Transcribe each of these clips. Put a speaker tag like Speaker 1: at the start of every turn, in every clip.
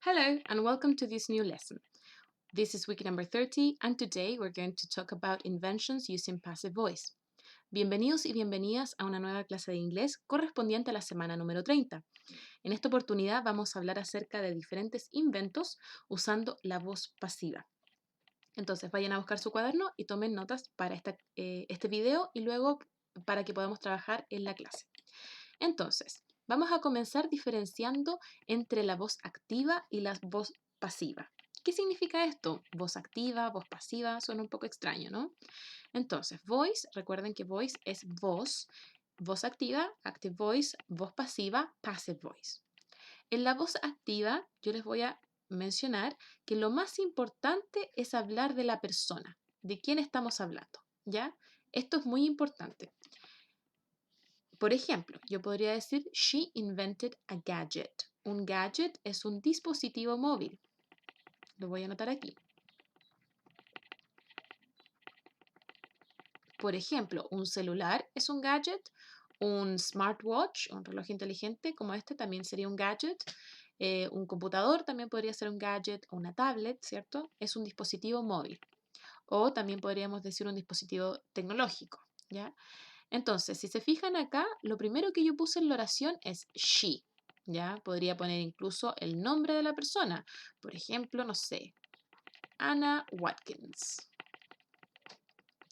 Speaker 1: Hello and welcome to this new lesson. This is week number 30 and today we're going to talk about inventions using passive voice. Bienvenidos y bienvenidas a una nueva clase de inglés correspondiente a la semana número 30. En esta oportunidad vamos a hablar acerca de diferentes inventos usando la voz pasiva. Entonces vayan a buscar su cuaderno y tomen notas para este video y luego para que podamos trabajar en la clase. Entonces, vamos a comenzar diferenciando entre la voz activa y la voz pasiva. ¿Qué significa esto? Voz activa, voz pasiva, suena un poco extraño, ¿no? Entonces, voice, recuerden que voice es voz, voz activa, active voice, voz pasiva, passive voice. En la voz activa, yo les voy a mencionar que lo más importante es hablar de la persona, de quién estamos hablando, ¿ya? Esto es muy importante. Por ejemplo, yo podría decir, she invented a gadget. Un gadget es un dispositivo móvil. Lo voy a anotar aquí. Por ejemplo, un celular es un gadget. Un smartwatch, un reloj inteligente como este también sería un gadget. Un computador también podría ser un gadget o una tablet, ¿cierto? Es un dispositivo móvil. O también podríamos decir un dispositivo tecnológico, ¿ya? Entonces, si se fijan acá, lo primero que yo puse en la oración es she. ¿Ya? Podría poner incluso el nombre de la persona. Por ejemplo, no sé, Anna Watkins.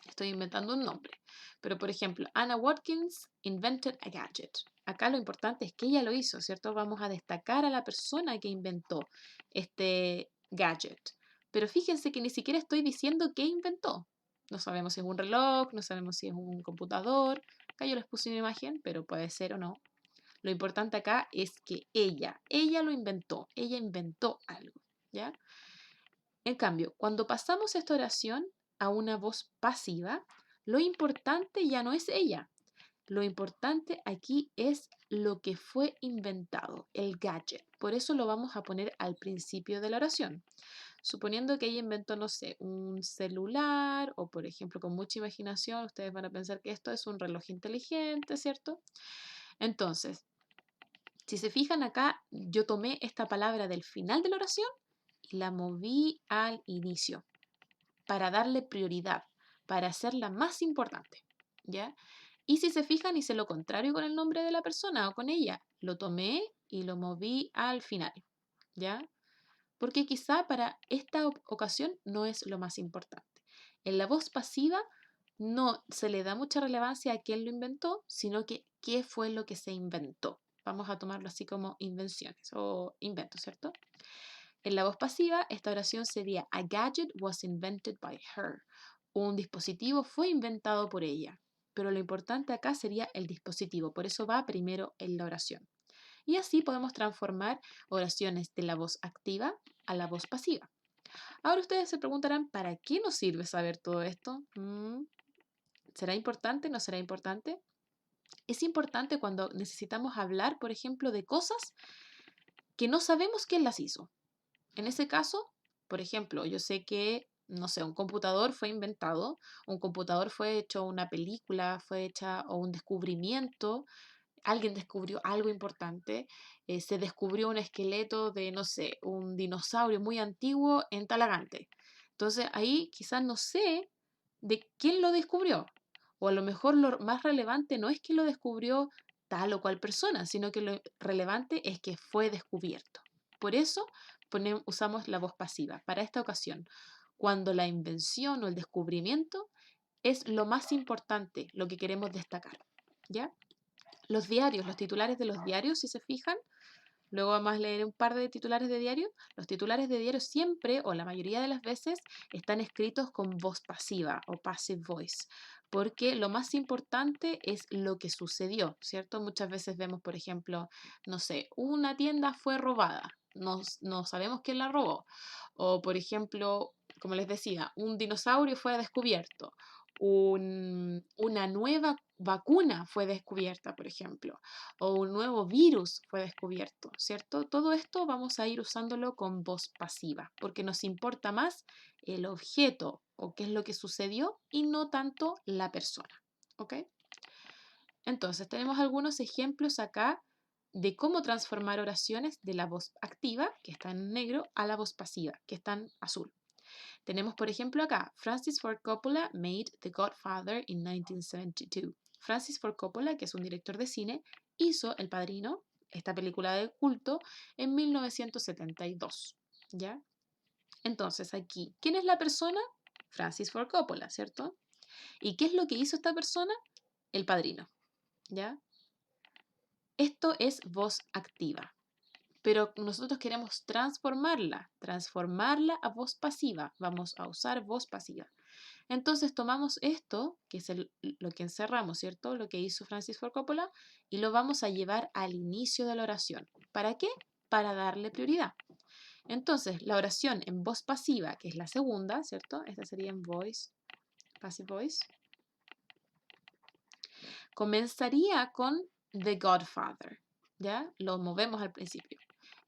Speaker 1: Estoy inventando un nombre. Pero, por ejemplo, Anna Watkins invented a gadget. Acá lo importante es que ella lo hizo, ¿cierto? Vamos a destacar a la persona que inventó este gadget. Pero fíjense que ni siquiera estoy diciendo qué inventó. No sabemos si es un reloj, no sabemos si es un computador. Acá yo les puse una imagen, pero puede ser o no. Lo importante acá es que ella lo inventó algo, ¿ya? En cambio, cuando pasamos esta oración a una voz pasiva, lo importante ya no es ella. Lo importante aquí es lo que fue inventado, el gadget. Por eso lo vamos a poner al principio de la oración. Suponiendo que ella inventó, no sé, un celular o, por ejemplo, con mucha imaginación, ustedes van a pensar que esto es un reloj inteligente, ¿cierto? Entonces, si se fijan acá, yo tomé esta palabra del final de la oración y la moví al inicio para darle prioridad, para hacerla más importante, ¿ya? Y si se fijan, hice lo contrario con el nombre de la persona o con ella. Lo tomé y lo moví al final, ¿ya? Porque quizá para esta ocasión no es lo más importante. En la voz pasiva no se le da mucha relevancia a quién lo inventó, sino que qué fue lo que se inventó. Vamos a tomarlo así como invenciones o inventos, ¿cierto? En la voz pasiva, esta oración sería a gadget was invented by her. Un dispositivo fue inventado por ella. Pero lo importante acá sería el dispositivo, por eso va primero en la oración. Y así podemos transformar oraciones de la voz activa a la voz pasiva. Ahora ustedes se preguntarán, ¿para qué nos sirve saber todo esto? ¿Será importante? ¿No será importante? Es importante cuando necesitamos hablar, por ejemplo, de cosas que no sabemos quién las hizo. En ese caso, por ejemplo, yo sé que, no sé, un computador fue inventado, un computador fue hecho una película, fue hecha o un descubrimiento, alguien descubrió algo importante, se descubrió un esqueleto de, no sé, un dinosaurio muy antiguo en Talagante. Entonces ahí quizás no sé de quién lo descubrió. O a lo mejor lo más relevante no es que lo descubrió tal o cual persona, sino que lo relevante es que fue descubierto. Por eso usamos la voz pasiva. Para esta ocasión, cuando la invención o el descubrimiento es lo más importante, lo que queremos destacar. ¿Ya? Los diarios, los titulares de los diarios, si se fijan, luego vamos a leer un par de titulares de diario. Los titulares de diario siempre, o la mayoría de las veces, están escritos con voz pasiva o passive voice, porque lo más importante es lo que sucedió, ¿cierto? Muchas veces vemos, por ejemplo, no sé, una tienda fue robada, no sabemos quién la robó. O, por ejemplo, como les decía, un dinosaurio fue descubierto, una nueva vacuna fue descubierta, por ejemplo, o un nuevo virus fue descubierto, ¿cierto? Todo esto vamos a ir usándolo con voz pasiva, porque nos importa más el objeto o qué es lo que sucedió y no tanto la persona, ¿ok? Entonces, tenemos algunos ejemplos acá de cómo transformar oraciones de la voz activa, que está en negro, a la voz pasiva, que está en azul. Tenemos, por ejemplo, acá, Francis Ford Coppola made The Godfather in 1972. Francis Ford Coppola, que es un director de cine, hizo El Padrino, esta película de culto, en 1972. ¿Ya? Entonces, aquí, ¿quién es la persona? Francis Ford Coppola, ¿cierto? ¿Y qué es lo que hizo esta persona? El Padrino. ¿Ya? Esto es voz activa. Pero nosotros queremos transformarla a voz pasiva. Vamos a usar voz pasiva. Entonces tomamos esto, que es lo que encerramos, ¿cierto? Lo que hizo Francis Ford Coppola, y lo vamos a llevar al inicio de la oración. ¿Para qué? Para darle prioridad. Entonces, la oración en voz pasiva, que es la segunda, ¿cierto? Esta sería en voice, passive voice, comenzaría con The Godfather, ¿ya? Lo movemos al principio.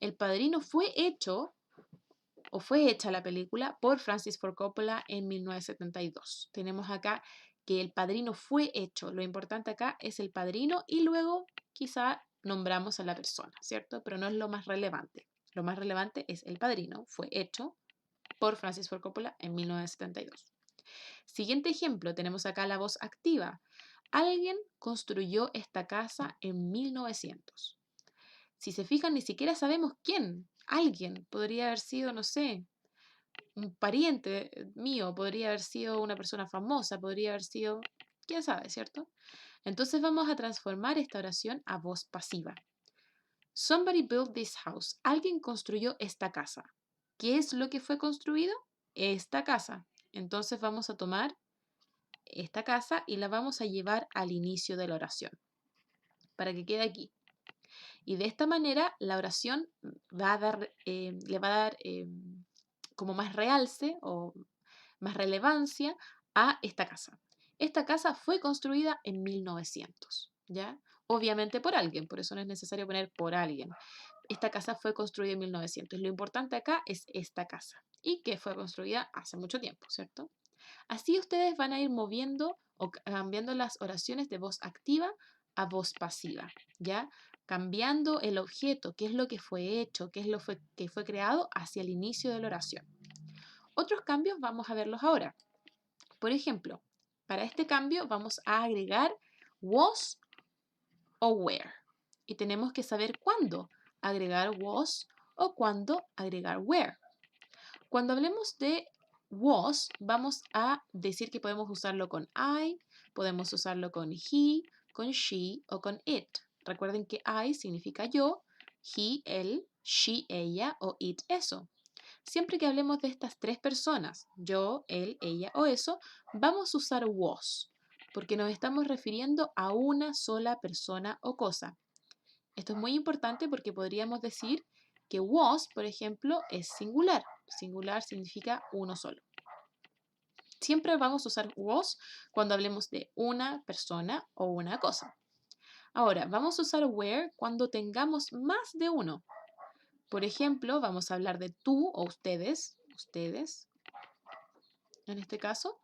Speaker 1: El Padrino fue hecho o fue hecha la película por Francis Ford Coppola en 1972. Tenemos acá que El Padrino fue hecho. Lo importante acá es el padrino y luego quizá nombramos a la persona, ¿cierto? Pero no es lo más relevante. Lo más relevante es El Padrino fue hecho por Francis Ford Coppola en 1972. Siguiente ejemplo, tenemos acá la voz activa. Alguien construyó esta casa en 1900. Si se fijan, ni siquiera sabemos quién. Alguien podría haber sido, no sé, un pariente mío, podría haber sido una persona famosa, podría haber sido, quién sabe, ¿cierto? Entonces vamos a transformar esta oración a voz pasiva. Somebody built this house. Alguien construyó esta casa. ¿Qué es lo que fue construido? Esta casa. Entonces vamos a tomar esta casa y la vamos a llevar al inicio de la oración para que quede aquí. Y de esta manera la oración va a dar, le va a dar como más realce o más relevancia a esta casa. Esta casa fue construida en 1900, ¿ya? Obviamente por alguien, por eso no es necesario poner por alguien. Esta casa fue construida en 1900. Lo importante acá es esta casa y que fue construida hace mucho tiempo, ¿cierto? Así ustedes van a ir moviendo o cambiando las oraciones de voz activa a voz pasiva, ¿ya? Cambiando el objeto, qué es lo que fue hecho, qué es lo que fue creado hacia el inicio de la oración. Otros cambios vamos a verlos ahora. Por ejemplo, para este cambio vamos a agregar was o where. Y tenemos que saber cuándo agregar was o cuándo agregar where. Cuando hablemos de was, vamos a decir que podemos usarlo con I, podemos usarlo con he, con she o con it. Recuerden que I significa yo, he, él, she, ella o it, eso. Siempre que hablemos de estas tres personas, yo, él, ella o eso, vamos a usar was, porque nos estamos refiriendo a una sola persona o cosa. Esto es muy importante porque podríamos decir que was, por ejemplo, es singular. Singular significa uno solo. Siempre vamos a usar was cuando hablemos de una persona o una cosa. Ahora, vamos a usar where cuando tengamos más de uno. Por ejemplo, vamos a hablar de tú o ustedes, en este caso,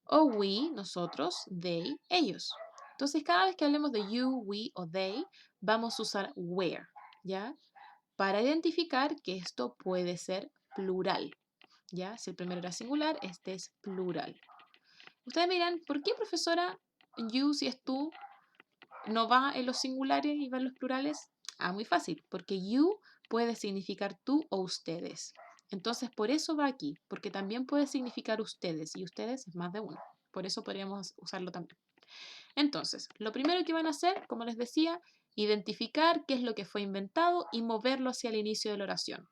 Speaker 1: o we, nosotros, they, ellos. Entonces, cada vez que hablemos de you, we o they, vamos a usar where, ¿ya? Para identificar que esto puede ser plural, ¿ya? Si el primero era singular, este es plural. Ustedes me dirán, ¿por qué, profesora, you, si es tú, no va en los singulares y va en los plurales? Ah, muy fácil, porque you puede significar tú o ustedes. Entonces, por eso va aquí, porque también puede significar ustedes, y ustedes es más de uno. Por eso podríamos usarlo también. Entonces, lo primero que van a hacer, como les decía, identificar qué es lo que fue inventado y moverlo hacia el inicio de la oración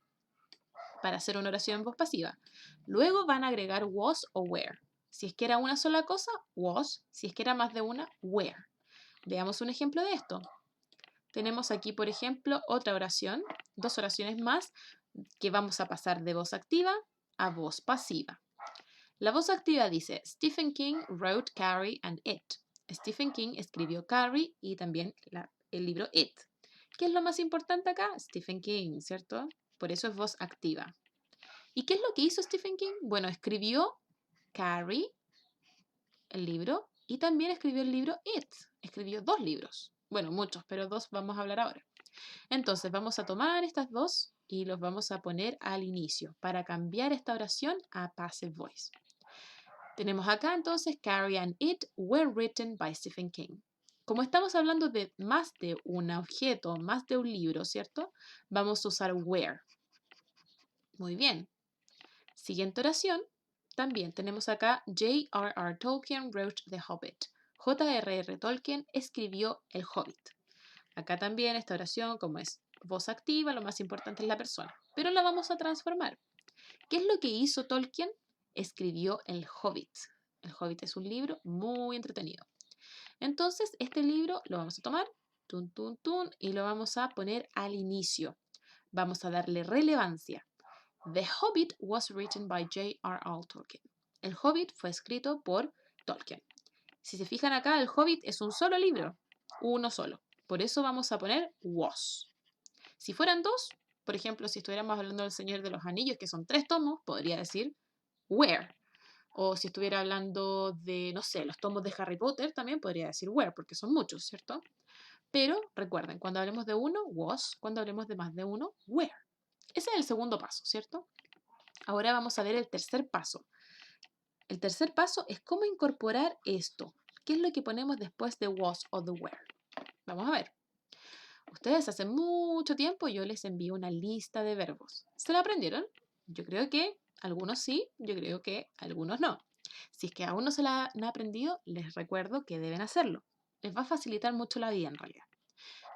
Speaker 1: para hacer una oración en voz pasiva. Luego van a agregar was o where. Si es que era una sola cosa, was. Si es que era más de una, where. Veamos un ejemplo de esto. Tenemos aquí, por ejemplo, otra oración, dos oraciones más que vamos a pasar de voz activa a voz pasiva. La voz activa dice, Stephen King wrote Carrie and It. Stephen King escribió Carrie y también el libro It. ¿Qué es lo más importante acá? Stephen King, ¿cierto? Por eso es voz activa. ¿Y qué es lo que hizo Stephen King? Bueno, escribió Carrie, el libro, y también escribió el libro It. Escribió dos libros. Bueno, muchos, pero dos vamos a hablar ahora. Entonces vamos a tomar estas dos y los vamos a poner al inicio para cambiar esta oración a passive voice. Tenemos acá entonces Carrie and It were written by Stephen King. Como estamos hablando de más de un objeto, más de un libro, ¿cierto? Vamos a usar were. Muy bien. Siguiente oración. También tenemos acá J.R.R. Tolkien wrote The Hobbit. J.R.R. Tolkien escribió El Hobbit. Acá también esta oración, como es voz activa, lo más importante es la persona. Pero la vamos a transformar. ¿Qué es lo que hizo Tolkien? Escribió El Hobbit. El Hobbit es un libro muy entretenido. Entonces, este libro lo vamos a tomar, tun, tun, tun, y lo vamos a poner al inicio. Vamos a darle relevancia. The Hobbit was written by J.R.R. Tolkien. El Hobbit fue escrito por Tolkien. Si se fijan acá, el Hobbit es un solo libro, uno solo. Por eso vamos a poner was. Si fueran dos, por ejemplo, si estuviéramos hablando del Señor de los Anillos, que son 3 tomos, podría decir where. O si estuviera hablando de, no sé, los tomos de Harry Potter, también podría decir where, porque son muchos, ¿cierto? Pero recuerden, cuando hablemos de uno, was. Cuando hablemos de más de uno, where. Ese es el segundo paso, ¿cierto? Ahora vamos a ver el tercer paso. El tercer paso es cómo incorporar esto. ¿Qué es lo que ponemos después de was o de where? Vamos a ver. Ustedes hace mucho tiempo yo les envío una lista de verbos. ¿Se la aprendieron? Yo creo que algunos sí, yo creo que algunos no. Si es que aún no se la han aprendido, les recuerdo que deben hacerlo. Les va a facilitar mucho la vida en realidad.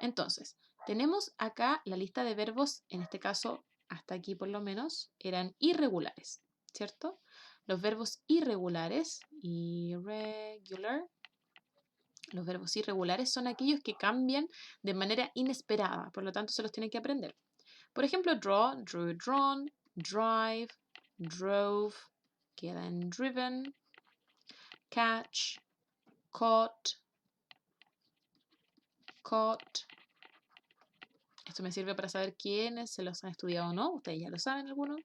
Speaker 1: Entonces, tenemos acá la lista de verbos, en este caso, hasta aquí por lo menos, eran irregulares, ¿cierto? Los verbos irregulares, irregular, los verbos irregulares son aquellos que cambian de manera inesperada, por lo tanto se los tienen que aprender. Por ejemplo, draw, drew, drawn, drive, drove, queda en driven, catch, caught, caught. Esto me sirve para saber quiénes se los han estudiado o no. Ustedes ya lo saben algunos.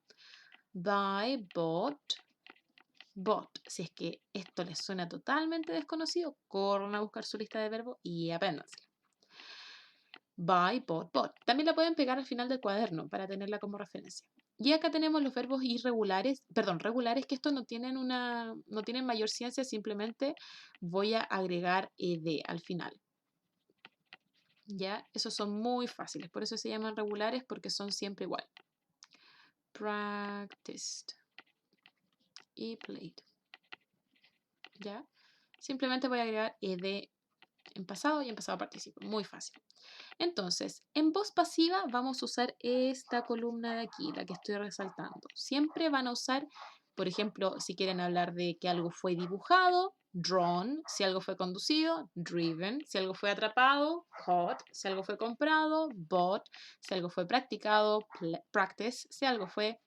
Speaker 1: Buy, bought, bought. Si es que esto les suena totalmente desconocido, corran a buscar su lista de verbos y apréndanse. Buy, bought, bought. También la pueden pegar al final del cuaderno para tenerla como referencia. Y acá tenemos los verbos irregulares, perdón, regulares, que estos no tienen mayor ciencia, simplemente voy a agregar ed al final. ¿Ya? Esos son muy fáciles, por eso se llaman regulares, porque son siempre igual. Practiced y played. ¿Ya? Simplemente voy a agregar ed en pasado y en pasado participo. Muy fácil. Entonces, en voz pasiva vamos a usar esta columna de aquí, la que estoy resaltando. Siempre van a usar, por ejemplo, si quieren hablar de que algo fue dibujado, drawn, si algo fue conducido, driven, si algo fue atrapado, caught, si algo fue comprado, bought, si algo fue practicado, practice, si algo fue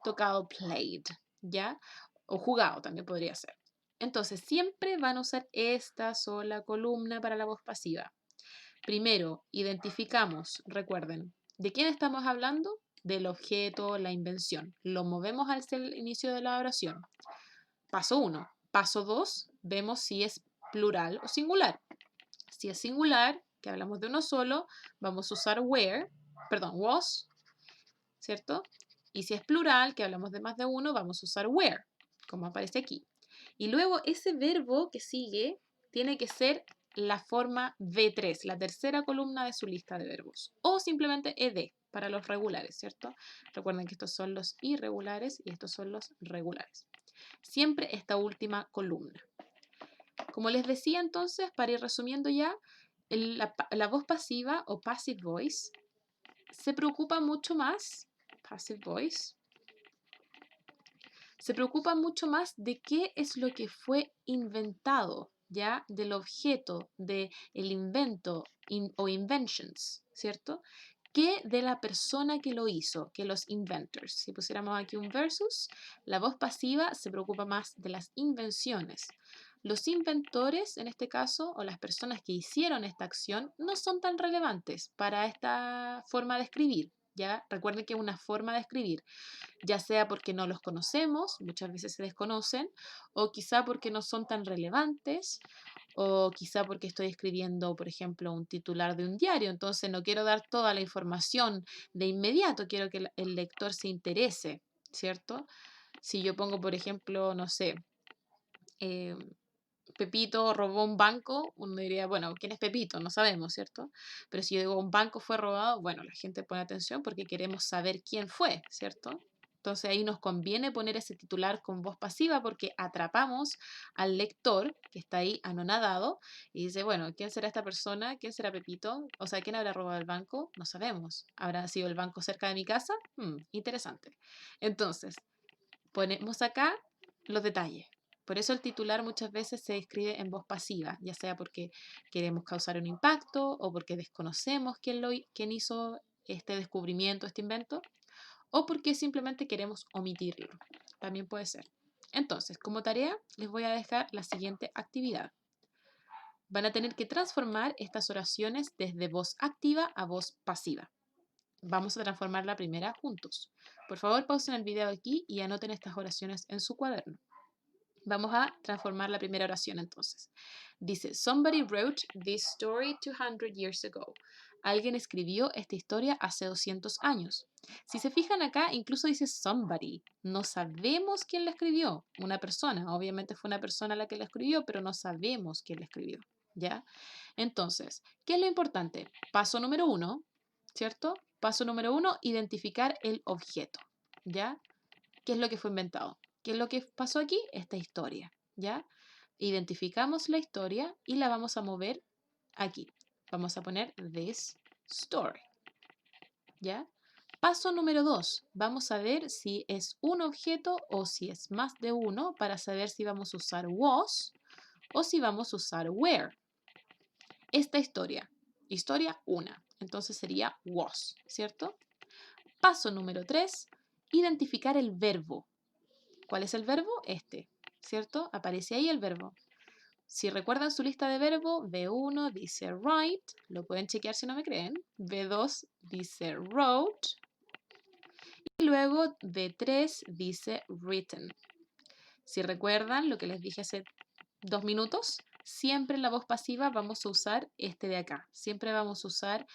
Speaker 1: tocado, played, ¿ya? O jugado también podría ser. Entonces, siempre van a usar esta sola columna para la voz pasiva. Primero, identificamos, recuerden, ¿de quién estamos hablando? Del objeto, la invención. Lo movemos al inicio de la oración. Paso 1. Paso 2, vemos si es plural o singular. Si es singular, que hablamos de uno solo, vamos a usar was, ¿cierto? Y si es plural, que hablamos de más de uno, vamos a usar where, como aparece aquí. Y luego ese verbo que sigue tiene que ser la forma V3, la tercera columna de su lista de verbos. O simplemente ed para los regulares, ¿cierto? Recuerden que estos son los irregulares y estos son los regulares. Siempre esta última columna. Como les decía entonces, para ir resumiendo ya, la voz pasiva o passive voice se preocupa mucho más, passive voice, se preocupa mucho más de qué es lo que fue inventado, ¿ya? Del objeto, del invento o inventions, ¿cierto? Que de la persona que lo hizo, que los inventors. Si pusiéramos aquí un versus, la voz pasiva se preocupa más de las invenciones. Los inventores, en este caso, o las personas que hicieron esta acción, no son tan relevantes para esta forma de escribir, ¿ya? Recuerden que es una forma de escribir, ya sea porque no los conocemos, muchas veces se desconocen, o quizá porque no son tan relevantes, o quizá porque estoy escribiendo, por ejemplo, un titular de un diario, entonces no quiero dar toda la información de inmediato, quiero que el lector se interese, ¿cierto? Si yo pongo, por ejemplo, no sé, eh, Pepito robó un banco, uno diría, bueno, ¿quién es Pepito? No sabemos, ¿cierto? Pero si yo digo un banco fue robado, bueno, la gente pone atención porque queremos saber quién fue, ¿cierto? Entonces ahí nos conviene poner ese titular con voz pasiva porque atrapamos al lector que está ahí anonadado y dice, bueno, ¿quién será esta persona? ¿Quién será Pepito? O sea, ¿quién habrá robado el banco? No sabemos. ¿Habrá sido el banco cerca de mi casa? Interesante. Entonces, ponemos acá los detalles. Por eso el titular muchas veces se escribe en voz pasiva, ya sea porque queremos causar un impacto o porque desconocemos quién hizo este descubrimiento, este invento, o porque simplemente queremos omitirlo. También puede ser. Entonces, como tarea, les voy a dejar la siguiente actividad. Van a tener que transformar estas oraciones desde voz activa a voz pasiva. Vamos a transformar la primera juntos. Por favor, pausen el video aquí y anoten estas oraciones en su cuaderno. Vamos a transformar la primera oración entonces. Dice, somebody wrote this story 200 years ago. Alguien escribió esta historia hace 200 años. Si se fijan acá, incluso dice somebody. No sabemos quién la escribió. Una persona. Obviamente fue una persona la que la escribió, pero no sabemos quién la escribió. ¿Ya? Entonces, ¿qué es lo importante? Paso número 1, ¿cierto? Paso número 1, identificar el objeto. ¿Ya? ¿Qué es lo que fue inventado? ¿Qué es lo que pasó aquí? Esta historia, ¿ya? Identificamos la historia y la vamos a mover aquí. Vamos a poner this story, ¿ya? Paso número 2. Vamos a ver si es un objeto o si es más de uno para saber si vamos a usar was o si vamos a usar where. Esta historia 1, entonces sería was, ¿cierto? Paso número 3. Identificar el verbo. ¿Cuál es el verbo? Este, ¿cierto? Aparece ahí el verbo. Si recuerdan su lista de verbos, B1 dice write, lo pueden chequear si no me creen. B2 dice wrote. Y luego B3 dice written. Si recuerdan lo que les dije hace 2 minutos, siempre en la voz pasiva vamos a usar este de acá. Siempre vamos a usar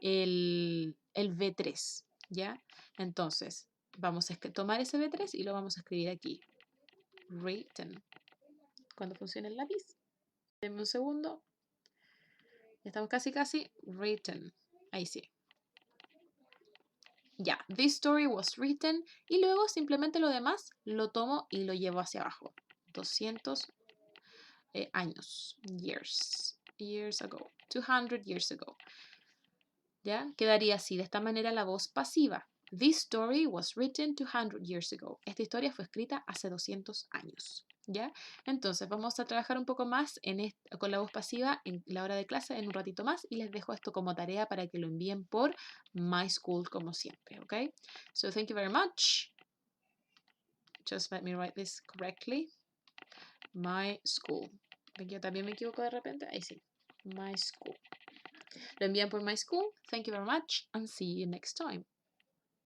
Speaker 1: el B3, ¿ya? Entonces, vamos a tomar ese B3 y lo vamos a escribir aquí. Written. Cuando funcione el lápiz. Denme un segundo. Ya estamos casi. Written. Ahí sí. Ya. This story was written. Y luego simplemente lo demás lo tomo y lo llevo hacia abajo. 200 años. Years. Years ago. 200 years ago. ¿Ya? Quedaría así. De esta manera la voz pasiva. This story was written 200 years ago. Esta historia fue escrita hace 200 años. ¿Ya? Entonces vamos a trabajar un poco más con la voz pasiva en la hora de clase en un ratito más y les dejo esto como tarea para que lo envíen por My School como siempre, ¿ok? So thank you very much. Just let me write this correctly. My School. Yo también me equivoco de repente. Ahí sí. My School. Lo envían por My School. Thank you very much and see you next time.